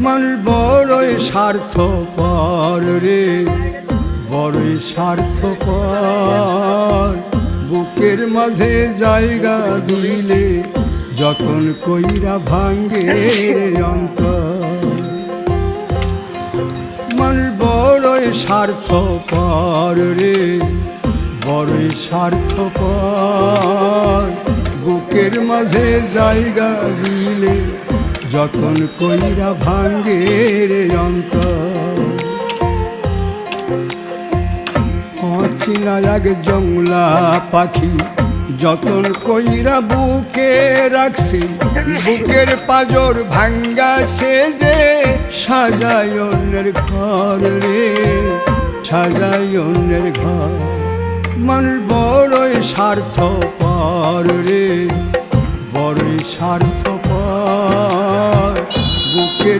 মানুষ বড়ই স্বার্থপর রে, বড়ই স্বার্থপর। বুকের মাঝে জায়গা দিলে যতন কইরা ভাঙ্গে অন্তর। মানুষ বড়ই স্বার্থপর রে, বড়ই স্বার্থপর। বুকের মাঝে জায়গা দিলে যতন কইরা ভাঙ্গে অন্তর। অচিনা এক জংলা পাখি যতন কইরা বুকে রাখছি, বুকের পাজর ভাঙ্গা সে যে সাজায় অন্যের ঘর রে, সাজায় অন্যের ঘর। মানুষ বড়ই স্বার্থপর রে, বড়ই স্বার্থপর। বুকের